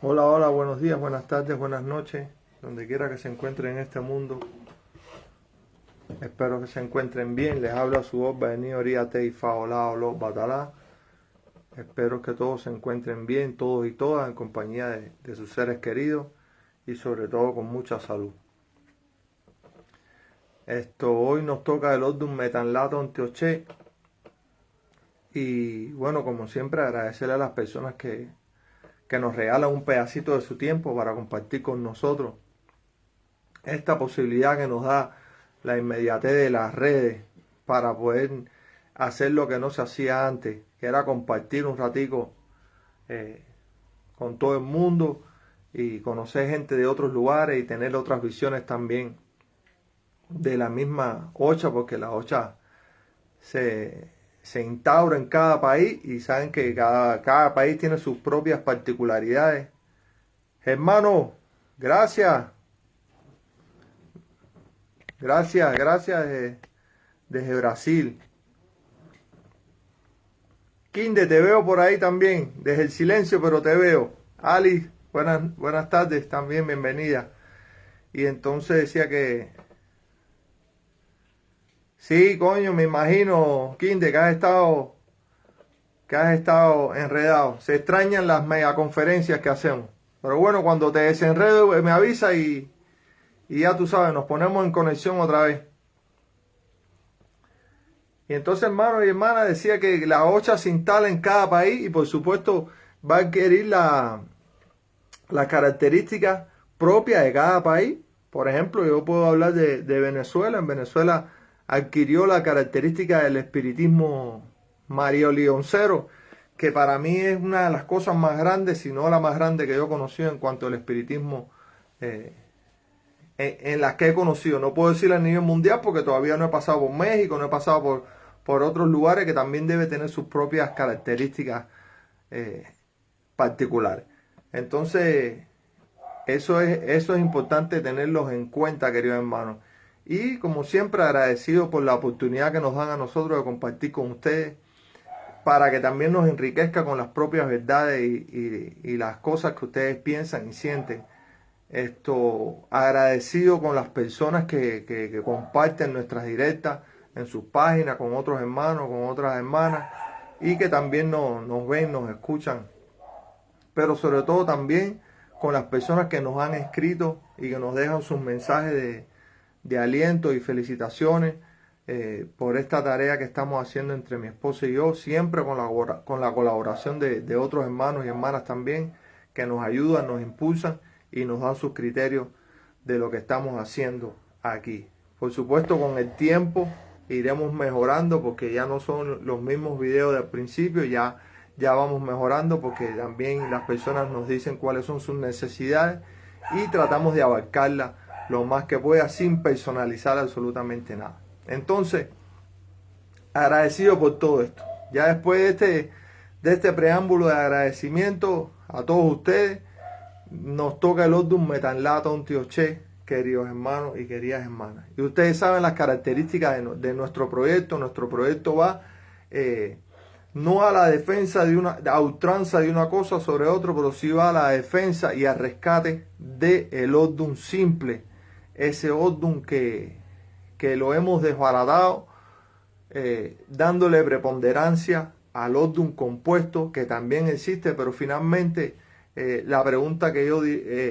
Hola, hola, buenos días, buenas tardes, buenas noches, donde quiera que se encuentren en este mundo. Espero que se encuentren bien. Les habla su voz, Beni Oriate y Faolá Olo Batalá. Espero que todos se encuentren bien, todos y todas, en compañía de sus seres queridos y sobre todo con mucha salud. Hoy nos toca el Odum Metanlato Antioché. Y bueno, como siempre, agradecerle a las personas que nos regalan un pedacito de su tiempo para compartir con nosotros esta posibilidad que nos da la inmediatez de las redes para poder hacer lo que no se hacía antes, que era compartir un ratico eh, con todo el mundo y conocer gente de otros lugares y tener otras visiones también de la misma Ocha, porque la Ocha se instaura en cada país y saben que cada país tiene sus propias particularidades. Hermano, gracias. Gracias desde Brasil. Kinde, te veo por ahí también, desde el silencio, pero te veo. Ali, buenas tardes, también bienvenida. Y entonces decía que, sí, coño, me imagino, Kinde, que has estado enredado. Se extrañan las megaconferencias que hacemos. Pero bueno, cuando te desenredo, me avisa y ya tú sabes, nos ponemos en conexión otra vez. Y entonces, hermano y hermana, decía que la OCHA se instala en cada país y por supuesto va a adquirir las características propias de cada país. Por ejemplo, yo puedo hablar de Venezuela. En Venezuela adquirió la característica del espiritismo mariolioncero, que para mí es una de las cosas más grandes, si no la más grande que yo he conocido en cuanto al espiritismo eh, en las que he conocido. No puedo decir a nivel mundial porque todavía no he pasado por México, no he pasado por otros lugares que también debe tener sus propias características particulares. Entonces, eso es importante tenerlos en cuenta, queridos hermanos. Y como siempre, agradecido por la oportunidad que nos dan a nosotros de compartir con ustedes para que también nos enriquezca con las propias verdades y las cosas que ustedes piensan y sienten. Agradecido con las personas que comparten nuestras directas en sus páginas con otros hermanos, con otras hermanas y que también nos ven, nos escuchan, pero sobre todo también con las personas que nos han escrito y que nos dejan sus mensajes de aliento y felicitaciones por esta tarea que estamos haciendo entre mi esposa y yo, siempre con la colaboración de otros hermanos y hermanas también que nos ayudan, nos impulsan y nos dan sus criterios de lo que estamos haciendo aquí. Por supuesto, con el tiempo iremos mejorando porque ya no son los mismos videos del principio, ya vamos mejorando porque también las personas nos dicen cuáles son sus necesidades y tratamos de abarcarlas lo más que pueda sin personalizar absolutamente nada. Entonces, agradecido por todo esto. Ya después de este preámbulo de agradecimiento a todos ustedes, nos toca el Odum Metanlato Antioché, queridos hermanos y queridas hermanas. Y ustedes saben las características de nuestro proyecto. Nuestro proyecto va no a la defensa a ultranza de una cosa sobre otro, pero sí va a la defensa y al rescate del Odum simple. Ese Odum que lo hemos desbaratado, dándole preponderancia al Odum compuesto, que también existe, pero finalmente la pregunta que yo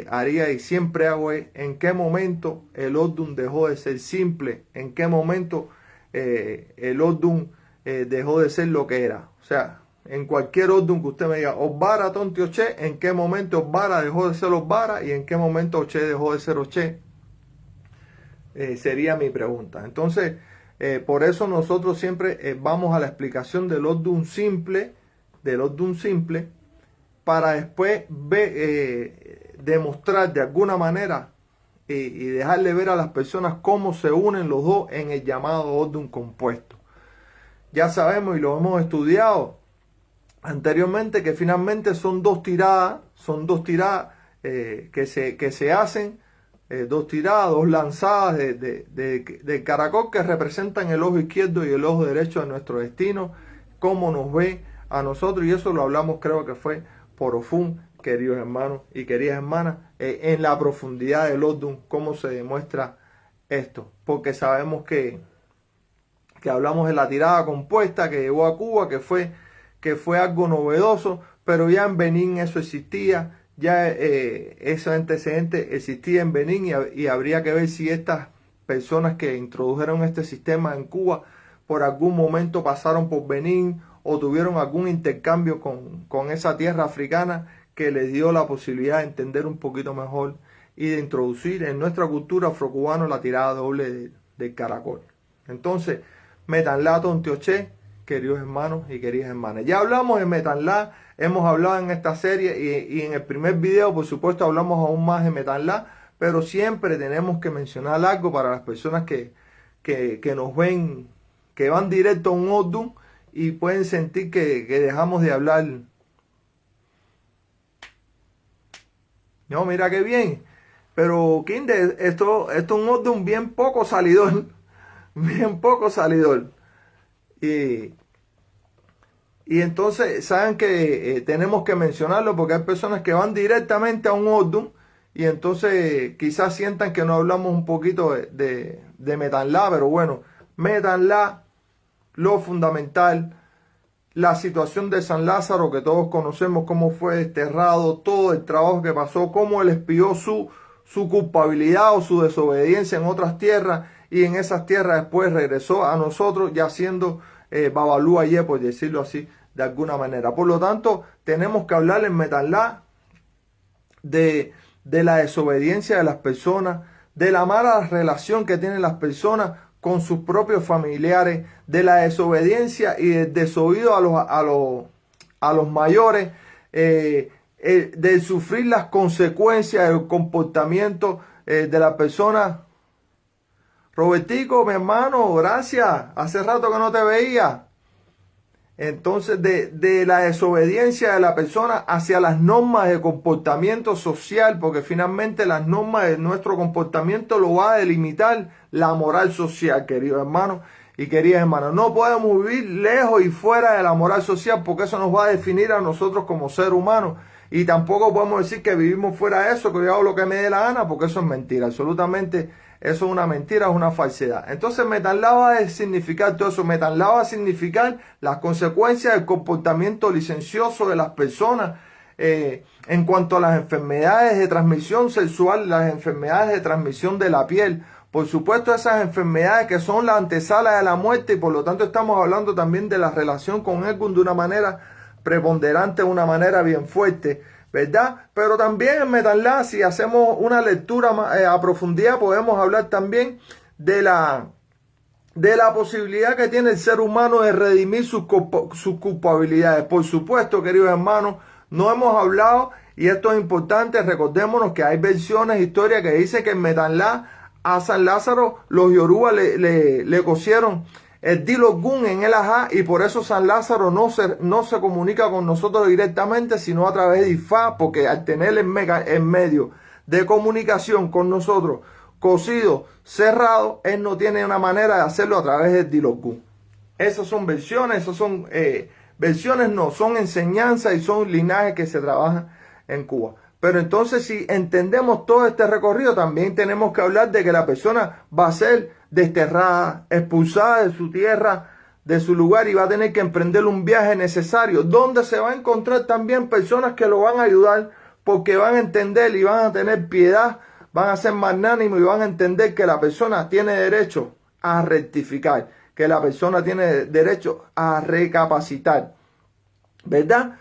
haría y siempre hago es: ¿en qué momento el Odum dejó de ser simple? ¿En qué momento el Odum dejó de ser lo que era? O sea, en cualquier Odum que usted me diga, Osvara Tonti Oché, ¿en qué momento Osvara dejó de ser Osvara y en qué momento Oché dejó de ser Oché? Sería mi pregunta. Entonces, por eso nosotros siempre vamos a la explicación del Odum simple, para después demostrar de alguna manera y dejarle ver a las personas cómo se unen los dos en el llamado Odum compuesto. Ya sabemos y lo hemos estudiado anteriormente que finalmente son dos tiradas que se hacen, dos tiradas, dos lanzadas de caracol que representan el ojo izquierdo y el ojo derecho de nuestro destino, cómo nos ve a nosotros, y eso lo hablamos, creo que fue por Ofún queridos hermanos y queridas hermanas, en la profundidad del Ordun, cómo se demuestra esto. Porque sabemos que hablamos de la tirada compuesta que llegó a Cuba, que fue algo novedoso, pero ya en Benín eso existía, ya ese antecedente existía en Benín y habría que ver si estas personas que introdujeron este sistema en Cuba por algún momento pasaron por Benín o tuvieron algún intercambio con esa tierra africana que les dio la posibilidad de entender un poquito mejor y de introducir en nuestra cultura afrocubana la tirada doble del caracol. Entonces, Metanla Tontioché, queridos hermanos y queridas hermanas. Ya hablamos de Metanla, hemos hablado en esta serie y en el primer video, por supuesto, hablamos aún más de Metanla, pero siempre tenemos que mencionar algo para las personas que nos ven, que van directo a un Ordun y pueden sentir que dejamos de hablar. No, mira qué bien. Pero, Kinder, esto es un Ordun bien poco salidor. Bien poco salidor. Y entonces, saben que tenemos que mencionarlo porque hay personas que van directamente a un Ordun y entonces quizás sientan que no hablamos un poquito de Metanla, pero bueno, Metanla, lo fundamental, la situación de San Lázaro, que todos conocemos cómo fue desterrado, todo el trabajo que pasó, cómo él expió su culpabilidad o su desobediencia en otras tierras y en esas tierras después regresó a nosotros ya siendo Babalú Ayé, por decirlo así, de alguna manera. Por lo tanto, tenemos que hablar en Metanla de la desobediencia de las personas, de la mala relación que tienen las personas con sus propios familiares, de la desobediencia y del desoído a los mayores, de sufrir las consecuencias del comportamiento de la persona. Robertico, mi hermano, gracias. Hace rato que no te veía. Entonces, de la desobediencia de la persona hacia las normas de comportamiento social, porque finalmente las normas de nuestro comportamiento lo va a delimitar la moral social, queridos hermanos y queridas hermanas. No podemos vivir lejos y fuera de la moral social porque eso nos va a definir a nosotros como ser humanos. Y tampoco podemos decir que vivimos fuera de eso, que yo hago lo que me dé la gana, porque eso es mentira. Absolutamente, eso es una mentira, es una falsedad. Entonces, Metanla va a significar todo eso. Metanla va a significar las consecuencias del comportamiento licencioso de las personas en cuanto a las enfermedades de transmisión sexual, las enfermedades de transmisión de la piel. Por supuesto, esas enfermedades que son la antesala de la muerte y por lo tanto estamos hablando también de la relación con Egun de una manera preponderante, de una manera bien fuerte, ¿verdad? Pero también en Metanla, si hacemos una lectura a profundidad, podemos hablar también de la posibilidad que tiene el ser humano de redimir sus culpabilidades. Por supuesto, queridos hermanos, no hemos hablado, y esto es importante, recordémonos que hay versiones, historias que dicen que en Metanla a San Lázaro los Yoruba le cosieron el Dilogun en el Ajá y por eso San Lázaro no se comunica con nosotros directamente sino a través de Ifá, porque al tener en medio de comunicación con nosotros cosido, cerrado, él no tiene una manera de hacerlo a través del Dilogun. Esas son versiones, son enseñanzas y son linajes que se trabajan en Cuba. Pero entonces si entendemos todo este recorrido, también tenemos que hablar de que la persona va a ser desterrada, expulsada de su tierra, de su lugar y va a tener que emprender un viaje necesario, donde se va a encontrar también personas que lo van a ayudar porque van a entender y van a tener piedad, van a ser magnánimos y van a entender que la persona tiene derecho a rectificar, que la persona tiene derecho a recapacitar, ¿verdad?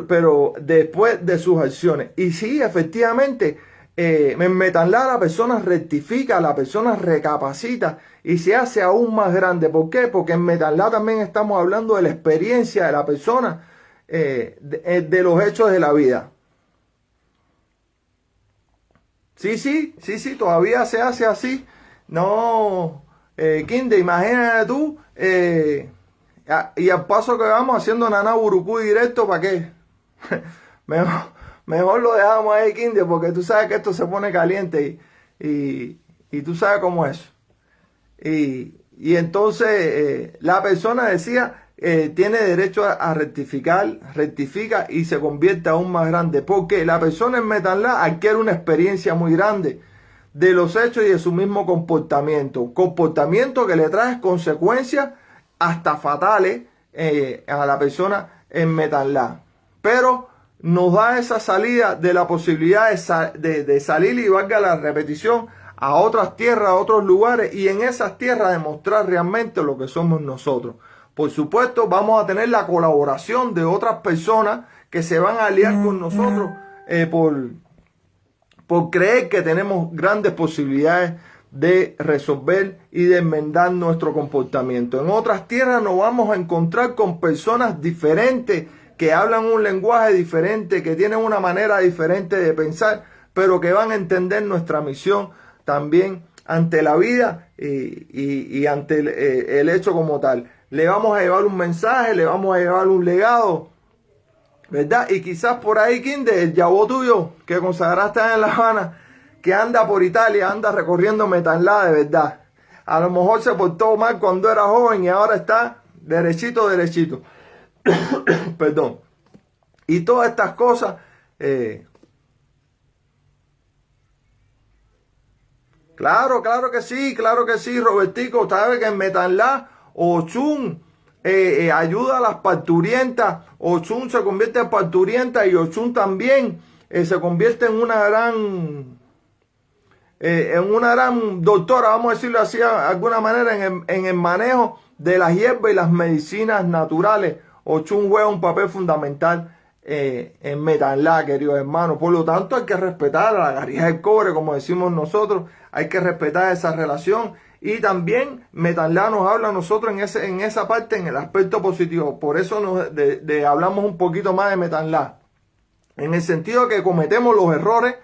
Pero después de sus acciones. Y sí, efectivamente, en Metanla la persona rectifica, la persona recapacita y se hace aún más grande. ¿Por qué? Porque en Metanla también estamos hablando de la experiencia de la persona, de los hechos de la vida. Sí, todavía se hace así. No, Kinder, imagínate tú, y al paso que vamos haciendo Naná Burucú directo, ¿para qué? mejor lo dejamos ahí, Kinder, porque tú sabes que esto se pone caliente y tú sabes cómo es. Y entonces la persona decía tiene derecho a rectificar, rectifica y se convierte aún más grande, porque la persona en Metanla adquiere una experiencia muy grande de los hechos y de su mismo comportamiento que le trae consecuencias hasta fatales a la persona en Metanla, pero nos da esa salida de la posibilidad de salir, y valga la repetición, a otras tierras, a otros lugares, y en esas tierras demostrar realmente lo que somos nosotros. Por supuesto, vamos a tener la colaboración de otras personas que se van a aliar con nosotros por creer que tenemos grandes posibilidades de resolver y de enmendar nuestro comportamiento. En otras tierras nos vamos a encontrar con personas diferentes, que hablan un lenguaje diferente, que tienen una manera diferente de pensar, pero que van a entender nuestra misión también ante la vida y ante el hecho como tal. Le vamos a llevar un mensaje, le vamos a llevar un legado, ¿verdad? Y quizás por ahí, Kinde, el yabó tuyo que consagraste en La Habana, que anda por Italia, anda recorriendo Metanla de verdad. A lo mejor se portó mal cuando era joven y ahora está derechito, derechito. Perdón. Y todas estas cosas, claro que sí, Robertico. Sabes que en Metanla, Ochun ayuda a las parturientas. Ochun se convierte en parturienta y Ochun también se convierte en una gran doctora, vamos a decirlo así de alguna manera, en el manejo de las hierbas y las medicinas naturales. Ochun juega un papel fundamental en Metanla, queridos hermanos. Por lo tanto, hay que respetar a la garija del cobre, como decimos nosotros. Hay que respetar esa relación. Y también Metanla nos habla a nosotros en esa parte, en el aspecto positivo. Por eso hablamos un poquito más de Metanla, en el sentido de que cometemos los errores,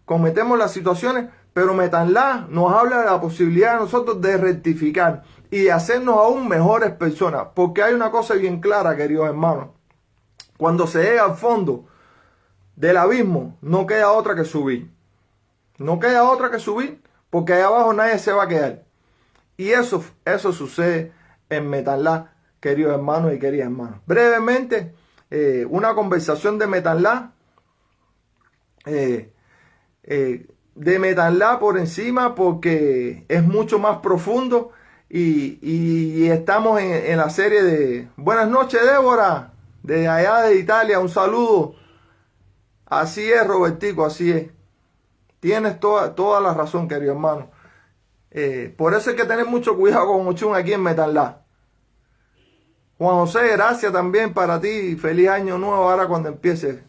cometemos las situaciones, pero Metanla nos habla de la posibilidad de nosotros de rectificar y de hacernos aún mejores personas. Porque hay una cosa bien clara, queridos hermanos. Cuando se llega al fondo del abismo, no queda otra que subir. No queda otra que subir, porque ahí abajo nadie se va a quedar. Y eso sucede en Metanla, queridos hermanos y queridas hermanas. Brevemente, una conversación de Metanla. De Metanla por encima, porque es mucho más profundo. Y estamos en la serie de... Buenas noches, Débora, de allá de Italia, un saludo. Así es, Robertico, así es. Tienes toda la razón, querido hermano. Por eso hay que tener mucho cuidado con Ochun aquí en Metanla. Juan José, gracias también para ti. Feliz año nuevo ahora cuando empiece.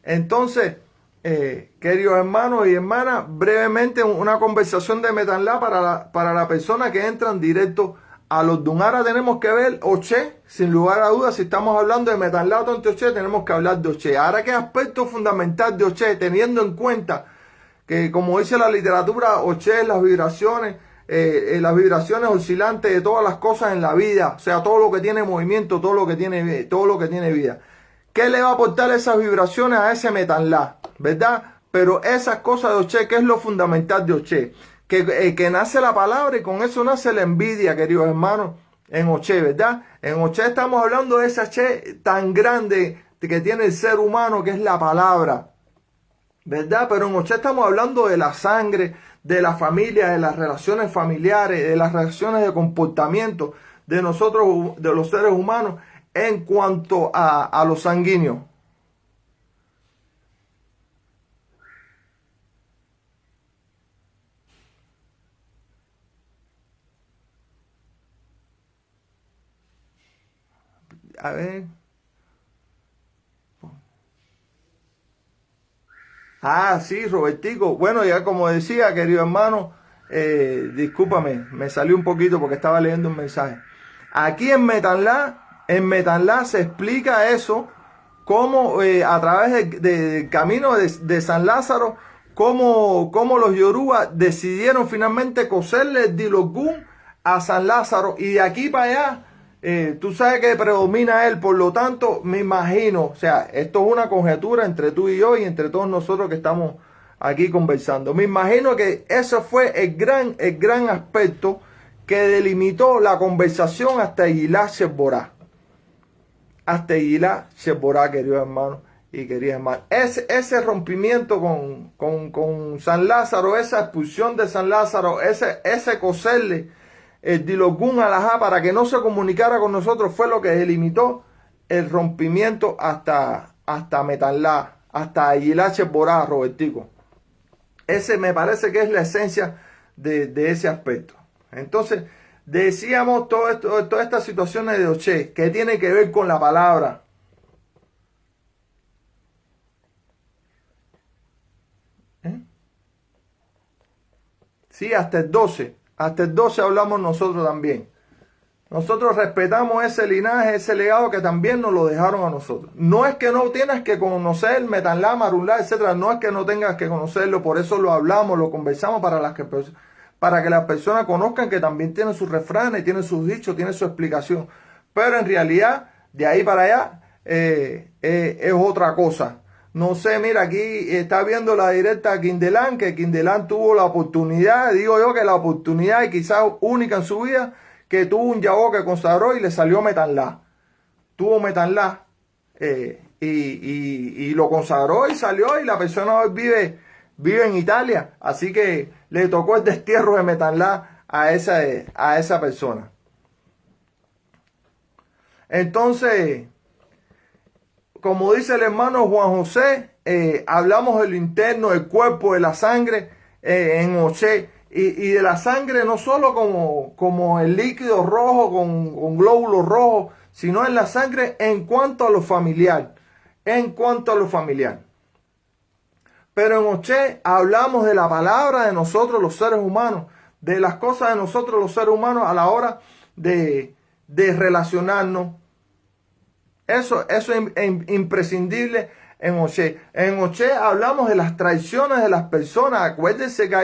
Entonces, queridos hermanos y hermanas, brevemente una conversación de Metanla para la persona que entran directo a los DUN. Ahora tenemos que ver Oché, sin lugar a dudas. Si estamos hablando de Metanla o Tonte Oché, tenemos que hablar de Oché. Ahora, ¿qué aspecto fundamental de Oché? Teniendo en cuenta que, como dice la literatura, Oché es las vibraciones oscilantes de todas las cosas en la vida, o sea, todo lo que tiene movimiento, todo lo que tiene vida. ¿Qué le va a aportar esas vibraciones a ese Metanla? ¿Verdad? Pero esas cosas de Oché, ¿qué es lo fundamental de Oché? Que nace la palabra, y con eso nace la envidia, queridos hermanos, en Oché, ¿verdad? En Oché estamos hablando de esa Oché tan grande que tiene el ser humano, que es la palabra, ¿verdad? Pero en Oché estamos hablando de la sangre, de la familia, de las relaciones familiares, de las relaciones de comportamiento de nosotros, de los seres humanos, en cuanto a los sanguíneos. A ver. Ah, sí, Robertico. Bueno, ya como decía, querido hermano, discúlpame, me salió un poquito porque estaba leyendo un mensaje. Aquí en Metanla se explica eso, cómo a través del camino de San Lázaro, cómo los Yoruba decidieron finalmente coserle el Dilogún a San Lázaro, y de aquí para allá, tú sabes que predomina él. Por lo tanto, me imagino, o sea, esto es una conjetura entre tú y yo y entre todos nosotros que estamos aquí conversando. Me imagino que eso fue el gran aspecto que delimitó la conversación hasta Aguilar Borá. hasta Egilá, Sheborá, queridos hermanos y queridas hermanas. Ese rompimiento con San Lázaro, esa expulsión de San Lázaro, ese coserle el Dilogún Alajá para que no se comunicara con nosotros, fue lo que delimitó el rompimiento hasta Metanlá, hasta Egilá, Sheborá, Robertico. Ese me parece que es la esencia de ese aspecto. Entonces, decíamos todas estas situaciones de Oche, que tiene que ver con la palabra. Sí, hasta el 12. Hasta el 12 hablamos nosotros también. Nosotros respetamos ese linaje, ese legado que también nos lo dejaron a nosotros. No es que no tienes que conocer Metanlá, Marulá, etcétera. No es que no tengas que conocerlo, por eso lo hablamos, lo conversamos para que las personas conozcan que también tienen sus refranes, tienen sus dichos, tienen su explicación. Pero en realidad, de ahí para allá, es otra cosa. No sé, mira, aquí está viendo la directa Quindelán, que Quindelán tuvo la oportunidad, digo yo que la oportunidad, y quizás única en su vida, que tuvo un yabó que consagró y le salió Metanlá. Tuvo Metanlá y lo consagró y salió, y la persona hoy vive en Italia. Así que le tocó el destierro de Metanlá a esa persona. Entonces, como dice el hermano Juan José, hablamos de lo interno, del cuerpo, de la sangre en Oche. Y de la sangre no solo como el líquido rojo con glóbulos rojos, sino en la sangre en cuanto a lo familiar. En cuanto a lo familiar. Pero en Oche hablamos de la palabra de nosotros los seres humanos, de las cosas de nosotros los seres humanos a la hora de relacionarnos. Eso es imprescindible en Oche. En Oche hablamos de las traiciones de las personas. Acuérdense que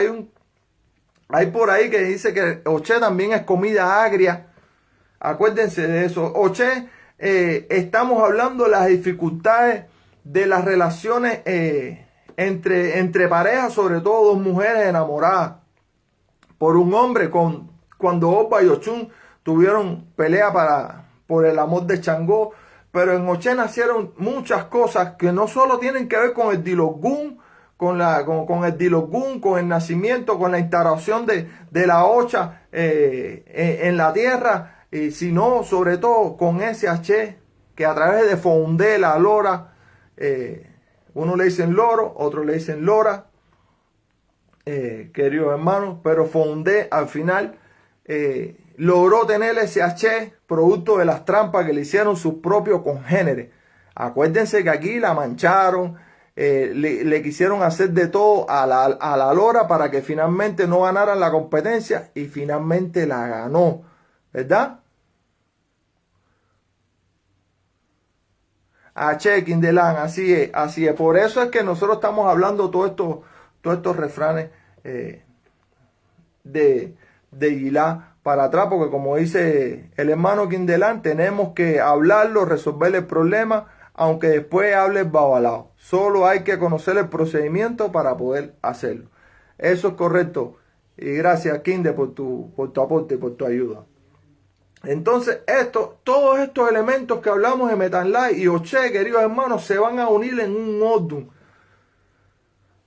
hay por ahí que dice que Oche también es comida agria. Acuérdense de eso. Oche, estamos hablando de las dificultades de las relaciones entre parejas, sobre todo dos mujeres enamoradas por un hombre. Cuando Opa y Ochun tuvieron pelea por el amor de Changó. Pero en Oche nacieron muchas cosas que no solo tienen que ver con el Dilogún, con el Dilogún, con el nacimiento, con la instalación de la Ocha en la tierra, sino sobre todo con ese H que a través de Fondé, la Lora, uno le dicen loro, otro le dicen lora, queridos hermanos, pero Fondé al final logró tener ese H producto de las trampas que le hicieron sus propios congéneres. Acuérdense que aquí la mancharon, le quisieron hacer de todo a la Lora para que finalmente no ganaran la competencia, y finalmente la ganó, ¿verdad? H. Quindelán, así es, así es. Por eso es que nosotros estamos hablando todos estos refranes de Egilá para atrás, porque como dice el hermano Quindelán, tenemos que hablarlo, resolver el problema, aunque después hable el babalao. Solo hay que conocer el procedimiento para poder hacerlo. Eso es correcto. Y gracias, Quinde, por tu aporte y por tu ayuda. Entonces, todos estos elementos que hablamos de Metanlá y Oche, queridos hermanos, se van a unir en un Odun.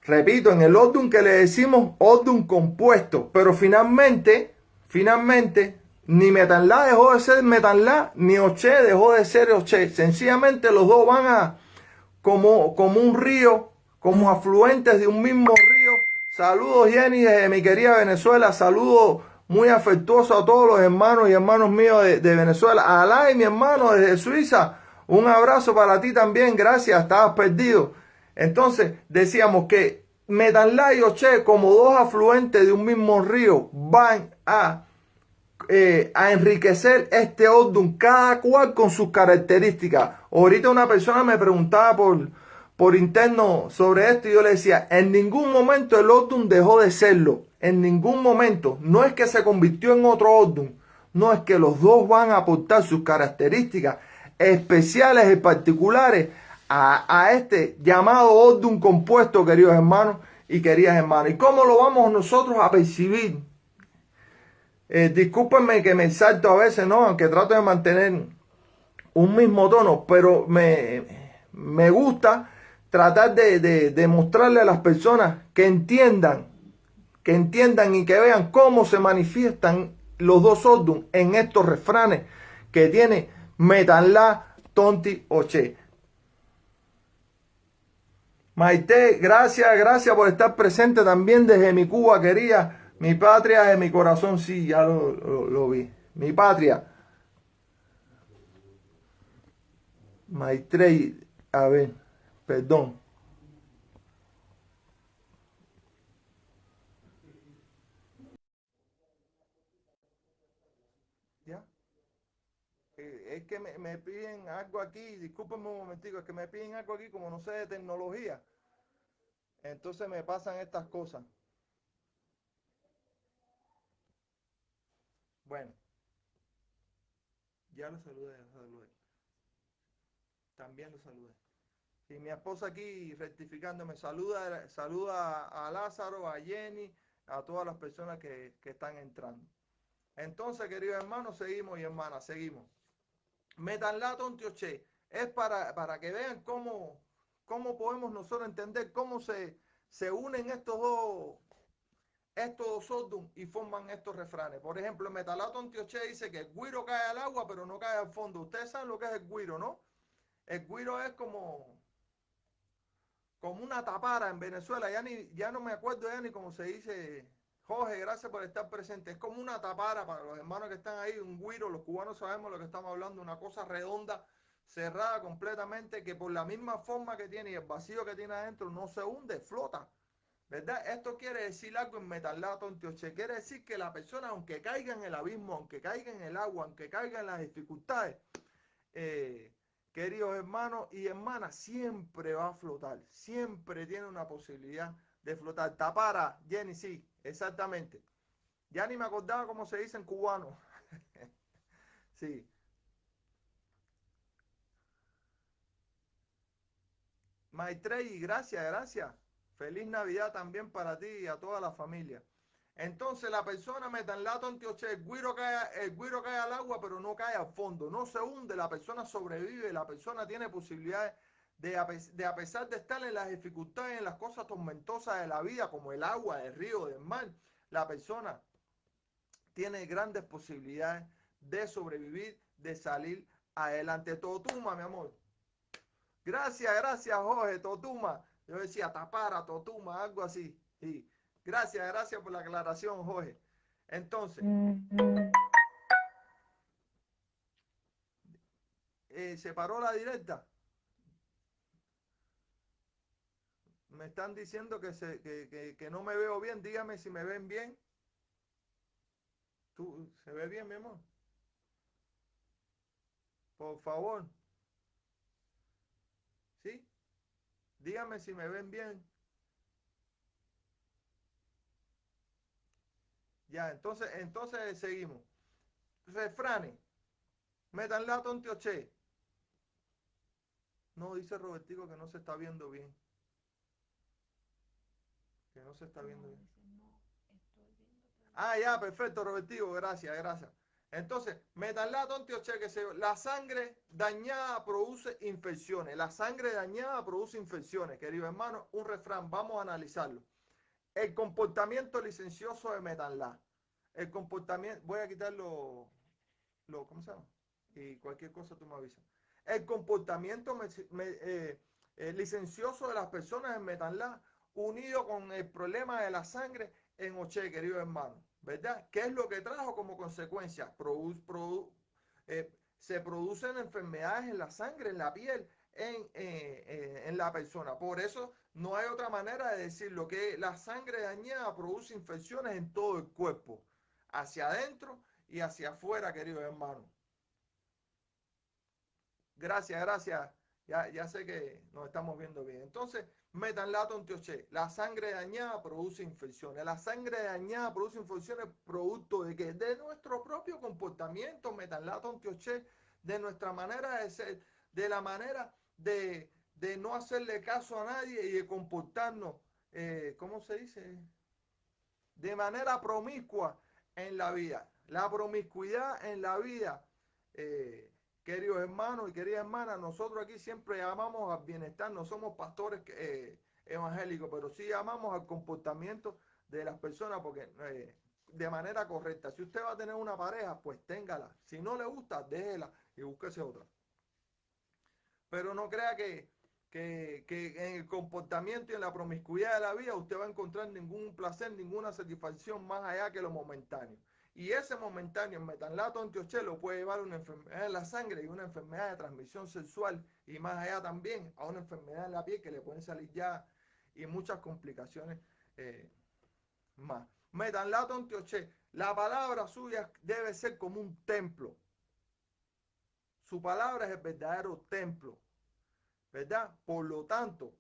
Repito, en el Odun que le decimos Odun compuesto, pero finalmente, ni Metanlá dejó de ser Metanlá, ni Oche dejó de ser Oche. Sencillamente los dos van como un río, como afluentes de un mismo río. Saludos, Jenny, desde mi querida Venezuela. Saludos muy afectuosos a todos los hermanos y hermanos míos de Venezuela. A Alay, mi hermano, desde Suiza. Un abrazo para ti también. Gracias, estabas perdido. Entonces, decíamos que Metanlá y Oche, como dos afluentes de un mismo río, van a enriquecer este Odun, cada cual con sus características. Ahorita una persona me preguntaba por interno sobre esto, y yo le decía, en ningún momento el Odun dejó de serlo, en ningún momento. No es que se convirtió en otro Odun, no, es que los dos van a aportar sus características especiales y particulares a este llamado Odun compuesto, queridos hermanos y queridas hermanas. ¿Y cómo lo vamos nosotros a percibir? Discúlpenme que me salto a veces, ¿no? Aunque trato de mantener un mismo tono, pero me gusta tratar de mostrarle a las personas que entiendan y que vean cómo se manifiestan los dos Odun en estos refranes que tiene Metanla, Tonti, Oche. Maite, gracias por estar presente también desde mi Cuba querida, mi patria de mi corazón, sí, ya lo vi. Mi patria. Maite, a ver, perdón. ¿Ya? Es que me piden algo aquí, discúlpenme un momentico, es que me piden algo aquí, como no sé de tecnología, entonces me pasan estas cosas. Bueno, ya lo saludé, lo saludé. También lo saludé. Y mi esposa aquí rectificándome, saluda a Lázaro, a Jenny, a todas las personas que están entrando. Entonces, queridos hermanos, seguimos y hermanas, seguimos. Metanlato Antioche es para que vean cómo podemos nosotros entender cómo se unen estos dos sordum y forman estos refranes. Por ejemplo, el Metalato Antioche dice que el guiro cae al agua, pero no cae al fondo. Ustedes saben lo que es el guiro, ¿no? El guiro es como una tapara en Venezuela. Ya no me acuerdo ya ni cómo se dice. Jorge, gracias por estar presente. Es como una tapara para los hermanos que están ahí, un guiro. Los cubanos sabemos lo que estamos hablando, una cosa redonda, cerrada completamente, que por la misma forma que tiene y el vacío que tiene adentro no se hunde, flota. ¿Verdad? Esto quiere decir algo en Metalato Antioche. Quiere decir que la persona, aunque caiga en el abismo, aunque caiga en el agua, aunque caiga en las dificultades, eh, queridos hermanos y hermanas, siempre va a flotar, siempre tiene una posibilidad de flotar. Tapara, Jenny, sí, exactamente. Ya ni me acordaba cómo se dice en cubano. Sí. Maitrey, gracias. Feliz Navidad también para ti y a toda la familia. Entonces la persona metanlato antioche, el guiro cae al agua, pero no cae al fondo, no se hunde, la persona sobrevive, la persona tiene posibilidades de a pesar de estar en las dificultades, en las cosas tormentosas de la vida, como el agua, el río, del mar, la persona tiene grandes posibilidades de sobrevivir, de salir adelante. Totuma, mi amor. Gracias, Jorge, Totuma. Yo decía Tapara, Totuma, algo así. Sí. Gracias por la aclaración, Jorge. Entonces, se paró la directa. Me están diciendo que no me veo bien. Dígame si me ven bien. ¿Tú, se ve bien, mi amor? Por favor. ¿Sí? Dígame si me ven bien. Ya, entonces seguimos. Refranes. Metan la tontioche. No, dice Robertico que no se está viendo bien. Que no se está viendo bien. Ah, ya, perfecto, Robertico, gracias. Entonces, metalato antioche, la sangre dañada produce infecciones. La sangre dañada produce infecciones, querido hermano. Un refrán, vamos a analizarlo. El comportamiento licencioso de metanla. El comportamiento, voy a quitar ¿cómo se llama? Y cualquier cosa tú me avisas. El comportamiento licencioso de las personas en metanla, unido con el problema de la sangre en Oche, querido hermano. ¿Verdad? ¿Qué es lo que trajo como consecuencia? Se producen enfermedades en la sangre, en la piel, en la persona. Por eso no hay otra manera de decirlo, que la sangre dañada produce infecciones en todo el cuerpo, hacia adentro y hacia afuera, querido hermano. Gracias. Ya sé que nos estamos viendo bien. Entonces, metanlato antioche. La sangre dañada produce infecciones. La sangre dañada produce infecciones producto de que de nuestro propio comportamiento, metanlato antioche, de nuestra manera de ser, de la manera de no hacerle caso a nadie y de comportarnos, ¿cómo se dice? De manera promiscua en la vida. La promiscuidad en la vida. Queridos hermanos y queridas hermanas, nosotros aquí siempre llamamos al bienestar, no somos pastores evangélicos, pero sí llamamos al comportamiento de las personas porque de manera correcta. Si usted va a tener una pareja, pues téngala. Si no le gusta, déjela y búsquese otra. Pero no crea que en el comportamiento y en la promiscuidad de la vida usted va a encontrar ningún placer, ninguna satisfacción más allá que lo momentáneo. Y ese momentáneo, el metanlato antiochelo, puede llevar a una enfermedad en la sangre y una enfermedad de transmisión sexual y más allá también a una enfermedad en la piel que le pueden salir ya y muchas complicaciones eh, más. Metanlato antiochelo, la palabra suya debe ser como un templo. Su palabra es el verdadero templo, ¿verdad? Por lo tanto,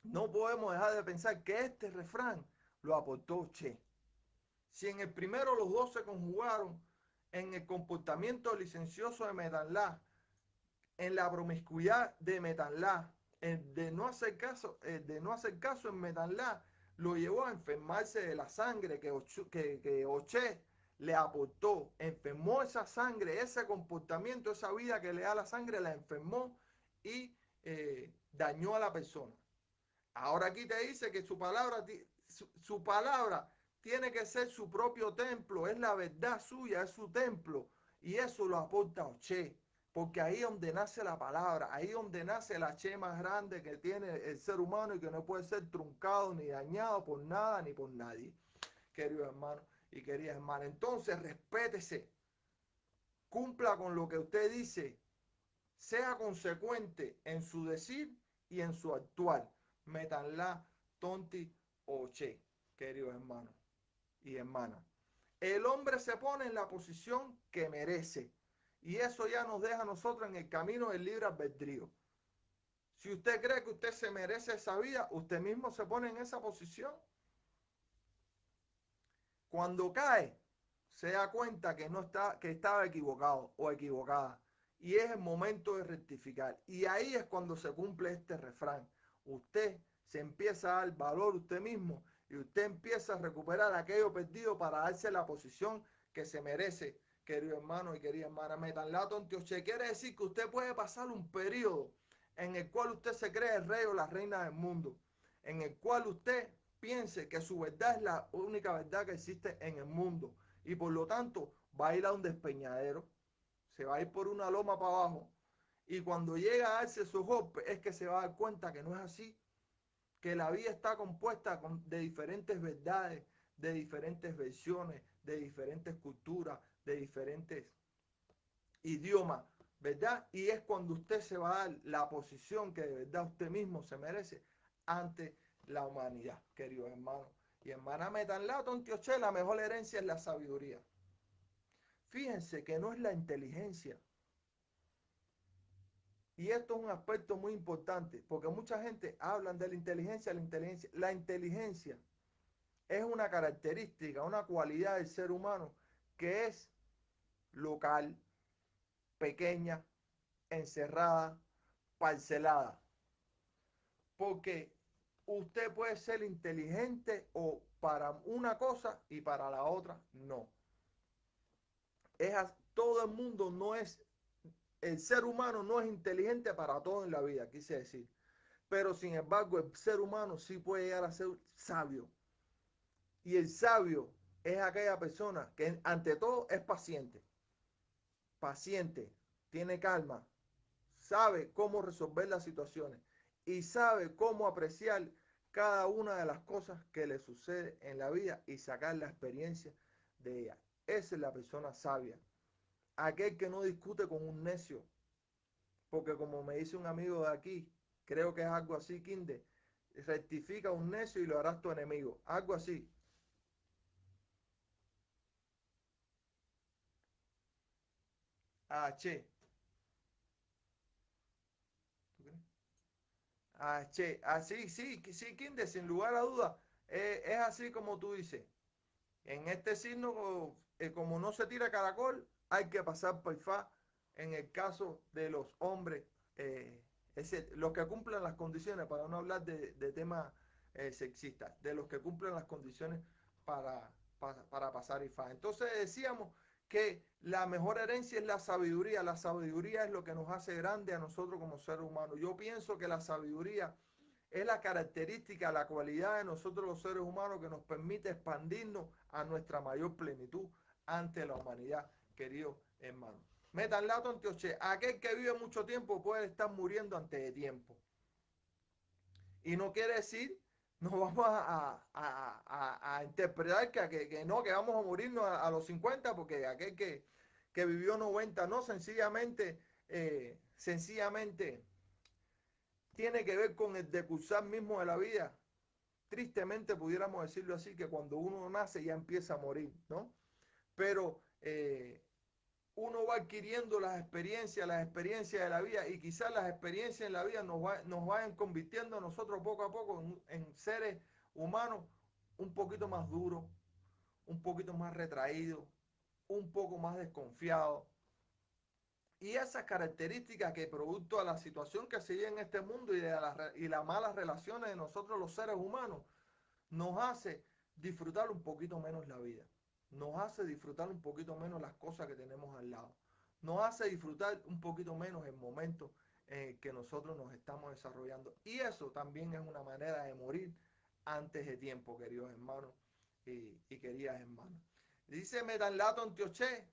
no podemos dejar de pensar que este refrán lo aportó Che. Si en el primero los dos se conjugaron en el comportamiento licencioso de Metanlá, en la promiscuidad de Metanlá, de no hacer caso en Metanlá, lo llevó a enfermarse de la sangre que Oché le aportó. Enfermó esa sangre, ese comportamiento, esa vida que le da la sangre, la enfermó y dañó a la persona. Ahora aquí te dice que su palabra tiene que ser su propio templo, es la verdad suya, es su templo. Y eso lo aporta Oché, porque ahí es donde nace la palabra, ahí es donde nace la Che más grande que tiene el ser humano y que no puede ser truncado ni dañado por nada ni por nadie, queridos hermanos y queridas hermanas. Entonces, respétese, cumpla con lo que usted dice, sea consecuente en su decir y en su actuar. Métanla, tonti o che, queridos hermanos y hermanas. El hombre se pone en la posición que merece. Y eso ya nos deja a nosotros en el camino del libre albedrío. Si usted cree que usted se merece esa vida, usted mismo se pone en esa posición. Cuando cae, se da cuenta que estaba equivocado o equivocada. Y es el momento de rectificar. Y ahí es cuando se cumple este refrán. Usted se empieza a dar valor usted mismo y usted empieza a recuperar aquello perdido para darse la posición que se merece, querido hermano y querida hermana. Metanlato Antioche quiere decir que usted puede pasar un periodo en el cual usted se cree el rey o la reina del mundo, en el cual usted piense que su verdad es la única verdad que existe en el mundo y por lo tanto va a ir a un despeñadero, se va a ir por una loma para abajo y cuando llega a darse su golpe es que se va a dar cuenta que no es así, que la vida está compuesta de diferentes verdades, de diferentes versiones, de diferentes culturas, de diferentes idiomas, ¿verdad? Y es cuando usted se va a dar la posición que de verdad usted mismo se merece ante la humanidad, queridos hermanos y hermanas. Metanlato Antioche, la mejor herencia es la sabiduría. Fíjense que no es la inteligencia. Y esto es un aspecto muy importante, porque mucha gente habla de la inteligencia, la inteligencia. La inteligencia es una característica, una cualidad del ser humano que es local, pequeña, encerrada, parcelada. Porque usted puede ser inteligente o para una cosa y para la otra no. Todo el mundo no es, el ser humano no es inteligente para todo en la vida, quise decir. Pero sin embargo, el ser humano sí puede llegar a ser sabio. Y el sabio es aquella persona que ante todo es paciente. Paciente, tiene calma, sabe cómo resolver las situaciones y sabe cómo apreciar cada una de las cosas que le sucede en la vida y sacar la experiencia de ella. Esa es la persona sabia. Aquel que no discute con un necio, porque como me dice un amigo de aquí, creo que es algo así, Kinde, rectifica un necio y lo harás tu enemigo. Algo así. Ah, che. ¿Tú crees? Ah, che. Así, sí, sí, Kinde, sin lugar a duda. Es así como tú dices. En este signo, como no se tira caracol, hay que pasar por fa en el caso de los hombres, los que cumplen las condiciones, para no hablar de temas sexistas, de los que cumplen las condiciones para pasar IFA. Entonces decíamos que la mejor herencia es la sabiduría. La sabiduría es lo que nos hace grande a nosotros como seres humanos. Yo pienso que la sabiduría es la característica, la cualidad de nosotros los seres humanos que nos permite expandirnos a nuestra mayor plenitud ante la humanidad, querido hermano. Metanlato Antioché, aquel que vive mucho tiempo puede estar muriendo antes de tiempo. Y no quiere decir, no vamos a interpretar que no, que vamos a morirnos a los 50 porque aquel que vivió 90 no, sencillamente tiene que ver con el decursar mismo de la vida. Tristemente pudiéramos decirlo así, que cuando uno nace ya empieza a morir, ¿no? Pero uno va adquiriendo las experiencias de la vida y quizás las experiencias en la vida nos vayan convirtiendo a nosotros poco a poco en seres humanos un poquito más duros, un poquito más retraídos, un poco más desconfiados. Y esas características que producto de la situación que se vive en este mundo y las malas relaciones de nosotros los seres humanos, nos hace disfrutar un poquito menos la vida, nos hace disfrutar un poquito menos las cosas que tenemos al lado, nos hace disfrutar un poquito menos el momento que nosotros nos estamos desarrollando. Y eso también es una manera de morir antes de tiempo, queridos hermanos y queridas hermanas. Dice Metanlato Antioché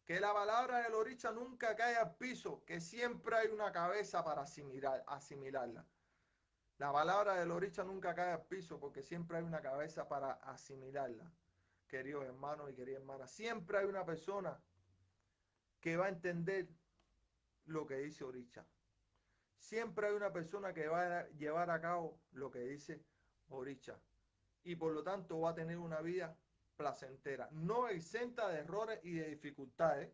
que la palabra del oricha nunca cae al piso, que siempre hay una cabeza para asimilarla. La palabra del oricha nunca cae al piso porque siempre hay una cabeza para asimilarla, queridos hermanos y queridas hermanas. Siempre hay una persona que va a entender lo que dice oricha. Siempre hay una persona que va a llevar a cabo lo que dice oricha. Y por lo tanto va a tener una vida placentera, no exenta de errores y de dificultades.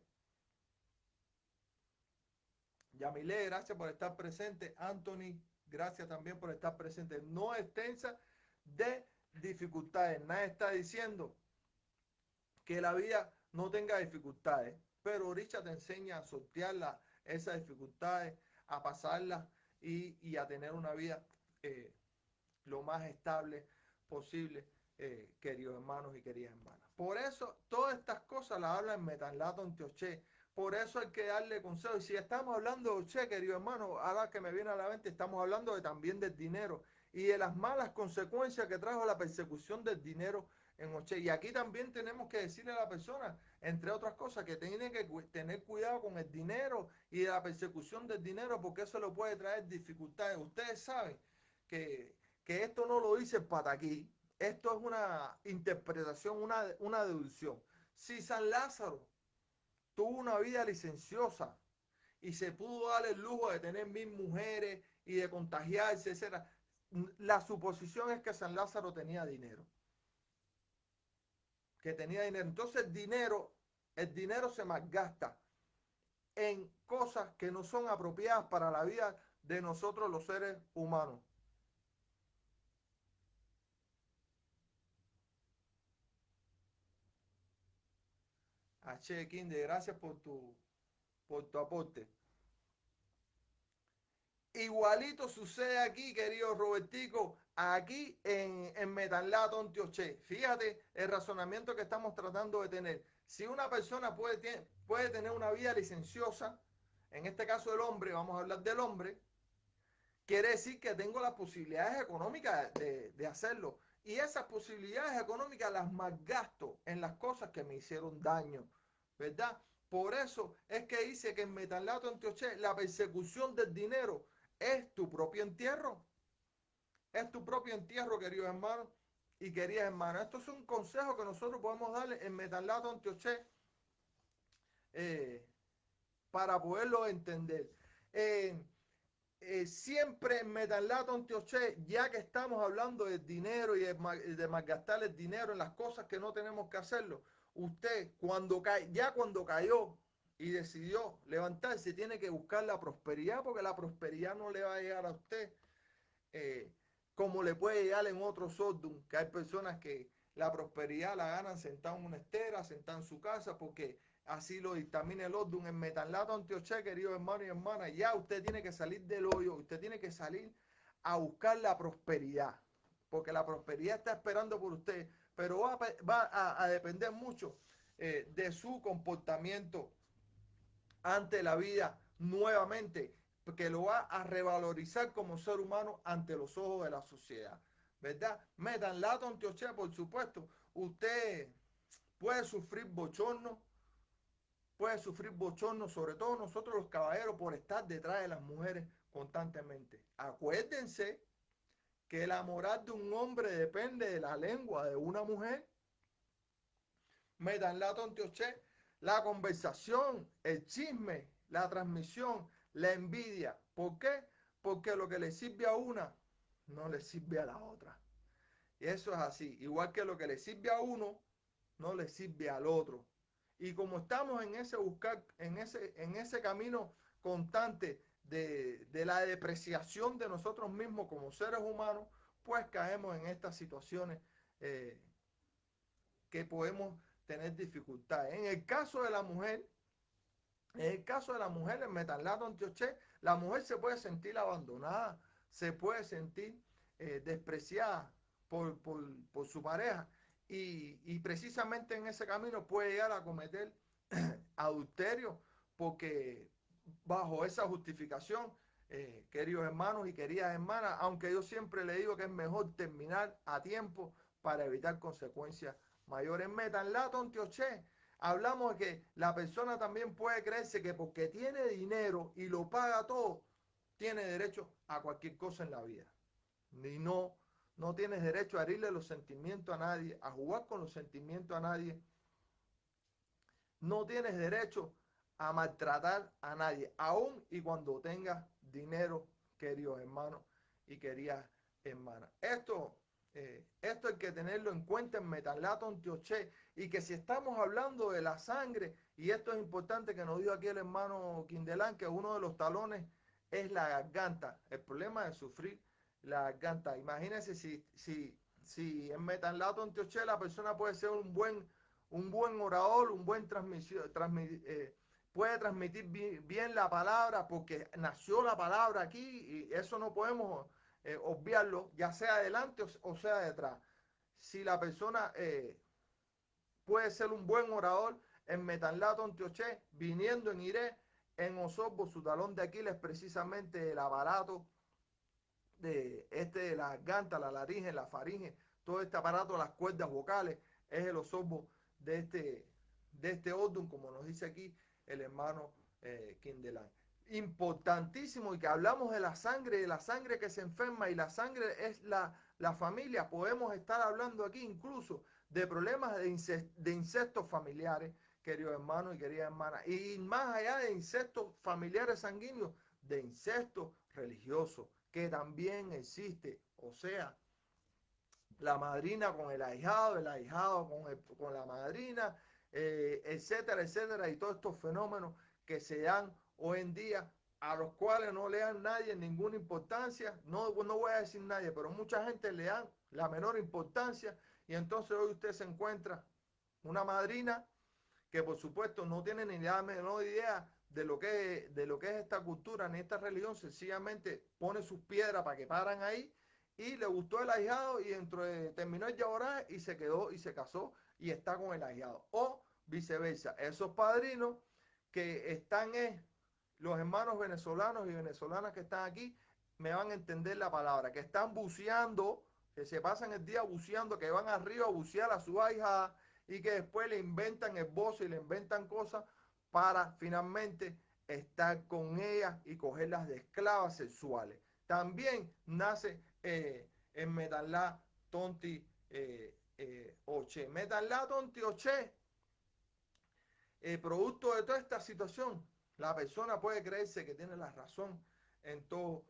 Yamile, gracias por estar presente. Anthony, gracias también por estar presente. No extensa de dificultades. Nadie está diciendo que la vida no tenga dificultades, pero Richard te enseña a sortear esas dificultades, a pasarlas y a tener una vida lo más estable posible, queridos hermanos y queridas hermanas. Por eso, todas estas cosas las habla en Metanlato Antioché. Por eso hay que darle consejo. Y si estamos hablando de Oché, querido hermano, ahora que me viene a la mente, estamos hablando también del dinero y de las malas consecuencias que trajo la persecución del dinero en Oché. Y aquí también tenemos que decirle a la persona, entre otras cosas, que tiene que tener cuidado con el dinero y de la persecución del dinero, porque eso le puede traer dificultades. Ustedes saben que esto no lo dice el pataquí, esto es una interpretación, una deducción. Si San Lázaro tuvo una vida licenciosa y se pudo dar el lujo de tener 1000 mujeres y de contagiarse, etc., la suposición es que San Lázaro tenía dinero. Que tenía dinero. Entonces el dinero se malgasta en cosas que no son apropiadas para la vida de nosotros los seres humanos. H. Kinde, gracias por tu aporte. Igualito sucede aquí, querido Robertico, aquí en Metanlato Antioché. Fíjate el razonamiento que estamos tratando de tener. Si una persona puede tener una vida licenciosa, en este caso el hombre, vamos a hablar del hombre, quiere decir que tengo las posibilidades económicas de hacerlo. Y esas posibilidades económicas las malgasto en las cosas que me hicieron daño, ¿verdad? Por eso es que dice que en Metanlato Antioché la persecución del dinero es tu propio entierro. Es tu propio entierro, queridos hermanos y queridas hermanas. Esto es un consejo que nosotros podemos darle en Metanlato Antioché eh, para poderlo entender. Eh, siempre en Metanlato Antioché, ya que estamos hablando del dinero y de malgastar el dinero en las cosas que no tenemos que hacerlo, usted cuando cayó y decidió levantarse, tiene que buscar la prosperidad, porque la prosperidad no le va a llegar a usted eh, como le puede llegar en otros Odum, que hay personas que la prosperidad la ganan sentado en una estera, sentado en su casa, porque así lo dictamina el Odum en Metanlato Antioché, querido hermano y hermana. Ya usted tiene que salir del hoyo, usted tiene que salir a buscar la prosperidad, porque la prosperidad está esperando por usted, pero va a depender mucho de su comportamiento ante la vida nuevamente, que lo va a revalorizar como ser humano ante los ojos de la sociedad, ¿verdad? Metan la tontioche, por supuesto. Usted puede sufrir bochorno, sobre todo nosotros los caballeros, por estar detrás de las mujeres constantemente. Acuérdense que la moral de un hombre depende de la lengua de una mujer. Metan la tontioche, la conversación, el chisme, la transmisión, la envidia. ¿Por qué? Porque lo que le sirve a una no le sirve a la otra. Y eso es así. Igual que lo que le sirve a uno no le sirve al otro. Y como estamos en ese buscar, en ese camino constante de la depreciación de nosotros mismos como seres humanos, pues caemos en estas situaciones eh, que podemos tener dificultades. En el caso de la mujer, en Metanlato Antioché, la mujer se puede sentir abandonada, se puede sentir despreciada por su pareja y precisamente en ese camino puede llegar a cometer adulterio porque bajo esa justificación, queridos hermanos y queridas hermanas, aunque yo siempre le digo que es mejor terminar a tiempo para evitar consecuencias mayores. Metanlato Antioché. Hablamos de que la persona también puede creerse que porque tiene dinero y lo paga todo, tiene derecho a cualquier cosa en la vida. Y no tienes derecho a herirle los sentimientos a nadie, a jugar con los sentimientos a nadie. No tienes derecho a maltratar a nadie, aun y cuando tengas dinero, queridos hermanos y queridas hermanas. Esto hay que tenerlo en cuenta en Metalato Antioché, y que si estamos hablando de la sangre, y esto es importante que nos dijo aquí el hermano Quindelán, que uno de los talones es la garganta, el problema de sufrir la garganta. Imagínense si en Metalato Antioché la persona puede ser un buen orador, un buen puede transmitir bien la palabra porque nació la palabra aquí y eso no podemos obviarlo, ya sea adelante o sea detrás. Si la persona puede ser un buen orador en Metanlato Antioché, viniendo en Iré, en Osorbo, su talón de Aquiles, precisamente el aparato de la garganta, la laringe, la faringe, todo este aparato, las cuerdas vocales, es el osorbo de este orden, como nos dice aquí el hermano Quindelán. Importantísimo, y que hablamos de la sangre que se enferma, y la sangre es la familia. Podemos estar hablando aquí incluso de problemas de incestos familiares, queridos hermanos y queridas hermanas, y más allá de incestos familiares sanguíneos, de incesto religioso, que también existe. O sea, la madrina con el ahijado con la madrina, etcétera, etcétera, y todos estos fenómenos que se dan hoy en día, a los cuales no le dan nadie ninguna importancia, no voy a decir nadie, pero mucha gente le dan la menor importancia, y entonces hoy usted se encuentra una madrina que por supuesto no tiene ni la menor idea de lo que es esta cultura ni esta religión, sencillamente pone sus piedras para que paran ahí, y le gustó el ahijado y terminó el yaborá y se quedó y se casó y está con el ahijado. O viceversa, esos padrinos que están los hermanos venezolanos y venezolanas que están aquí me van a entender la palabra, que están buceando, que se pasan el día buceando, que van arriba a bucear a su ahijada y que después le inventan esbozos y le inventan cosas para finalmente estar con ellas y cogerlas de esclavas sexuales. También nace en Metanlá Tonti Oche. Metanlá Tonti Oche, producto de toda esta situación, la persona puede creerse que tiene la razón en todo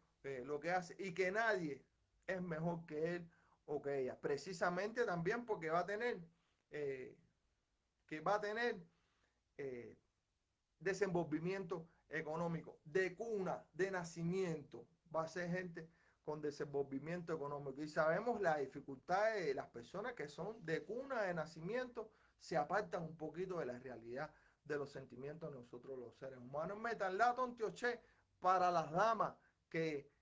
lo que hace y que nadie es mejor que él o que ella. Precisamente también porque eh, va a tener eh, desenvolvimiento económico, de cuna, de nacimiento. Va a ser gente con desenvolvimiento económico. Y sabemos la dificultad de las personas que son de cuna, de nacimiento, se apartan un poquito de la realidad de los sentimientos de nosotros los seres humanos. Metanlato Antioché para las damas que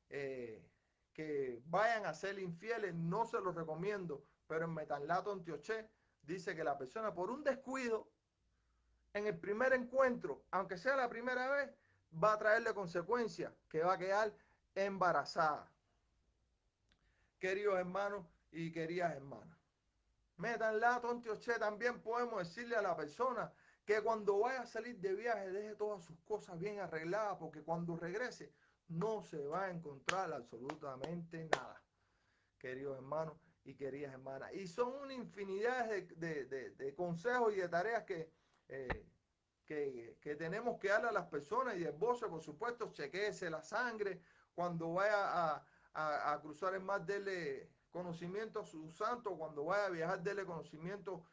vayan a ser infieles, no se los recomiendo, pero en Metanlato Antioché dice que la persona por un descuido en el primer encuentro, aunque sea la primera vez, va a traerle consecuencias, que va a quedar embarazada. Queridos hermanos y queridas hermanas, métanla, tontioche, también podemos decirle a la persona que cuando vaya a salir de viaje deje todas sus cosas bien arregladas, porque cuando regrese no se va a encontrar absolutamente nada, queridos hermanos y queridas hermanas. Y son una infinidad de consejos y de tareas eh, que tenemos que darle a las personas, y el esposo, por supuesto, chequeese la sangre, cuando vaya a cruzar el mar, dele conocimiento a su santo, cuando vaya a viajar, dele conocimiento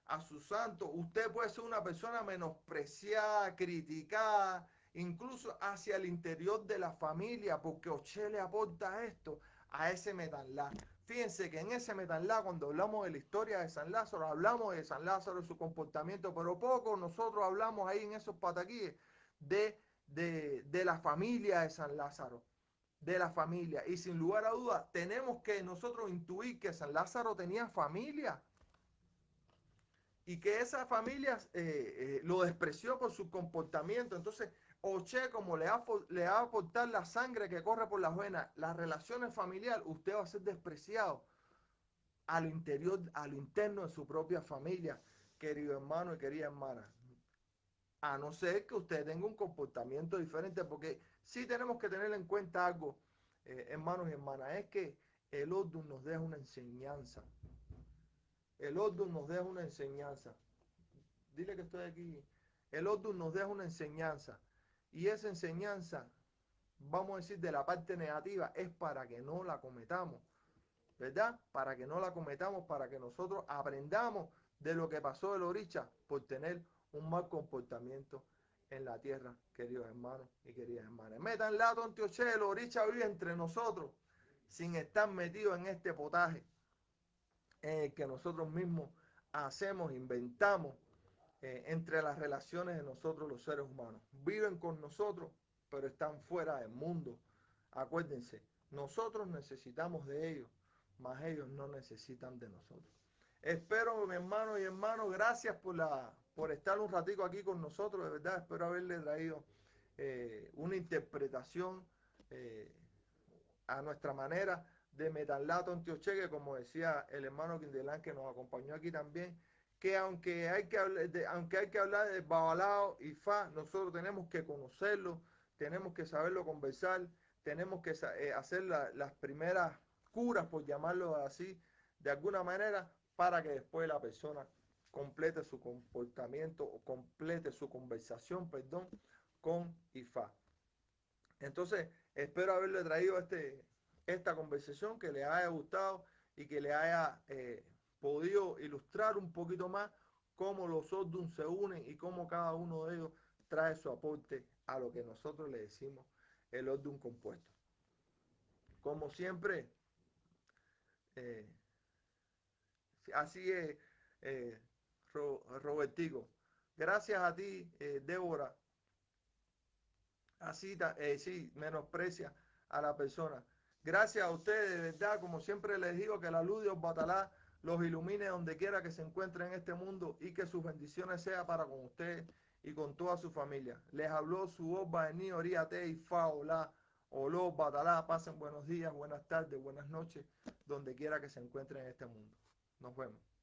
a su santo. Usted puede ser una persona menospreciada, criticada, incluso hacia el interior de la familia, porque usted le aporta esto a ese metanlá. Fíjense que en ese metanlá, cuando hablamos de la historia de San Lázaro, hablamos de San Lázaro y su comportamiento, pero poco nosotros hablamos ahí en esos pataquíes de la familia de San Lázaro, de la familia. Y sin lugar a dudas, tenemos que nosotros intuir que San Lázaro tenía familia y que esa familia lo despreció por su comportamiento. Entonces, Oche, como le va a aportar la sangre que corre por las venas, las relaciones familiares, usted va a ser despreciado a lo interior, a lo interno de su propia familia, querido hermano y querida hermana. A no ser que usted tenga un comportamiento diferente, porque sí tenemos que tener en cuenta algo, hermanos y hermanas, es que el Ordun nos deja una enseñanza. El Ordun nos deja una enseñanza. Dile que estoy aquí. El Ordun nos deja una enseñanza. Y esa enseñanza, vamos a decir, de la parte negativa, es para que no la cometamos. ¿Verdad? Para que no la cometamos, para que nosotros aprendamos de lo que pasó de Loricha por tener un mal comportamiento en la tierra, queridos hermanos y queridas hermanas. Métanla, tontioche, Loricha vive entre nosotros sin estar metido en este potaje que nosotros mismos hacemos, inventamos entre las relaciones de nosotros los seres humanos. Viven con nosotros, pero están fuera del mundo. Acuérdense, nosotros necesitamos de ellos, mas ellos no necesitan de nosotros. Espero, mi hermano y hermano, gracias por estar un ratico aquí con nosotros. De verdad, espero haberle traído una interpretación a nuestra manera de Metanlato Antioche, como decía el hermano Quindelán, que nos acompañó aquí también, que aunque hay que hablar de Babalao y Fa, nosotros tenemos que conocerlo, tenemos que saberlo conversar, tenemos que hacer las primeras curas, por llamarlo así, de alguna manera, para que después la persona complete su comportamiento o complete su conversación, perdón, con Ifá. Entonces, espero haberle traído esta conversación, que le haya gustado y que le haya podido ilustrar un poquito más cómo los Ordun se unen y cómo cada uno de ellos trae su aporte a lo que nosotros le decimos el Ordun compuesto. Como siempre, eh, así es, eh, Robertico. Gracias a ti, Débora. Así, sí, menosprecia a la persona. Gracias a ustedes, de verdad, como siempre les digo, que la luz de Batalá los ilumine donde quiera que se encuentren en este mundo, y que sus bendiciones sean para con ustedes y con toda su familia. Les habló su voz, Baení, Oríate y Faolá, Oló, Batalá. Pasen buenos días, buenas tardes, buenas noches, donde quiera que se encuentren en este mundo. Nos vemos.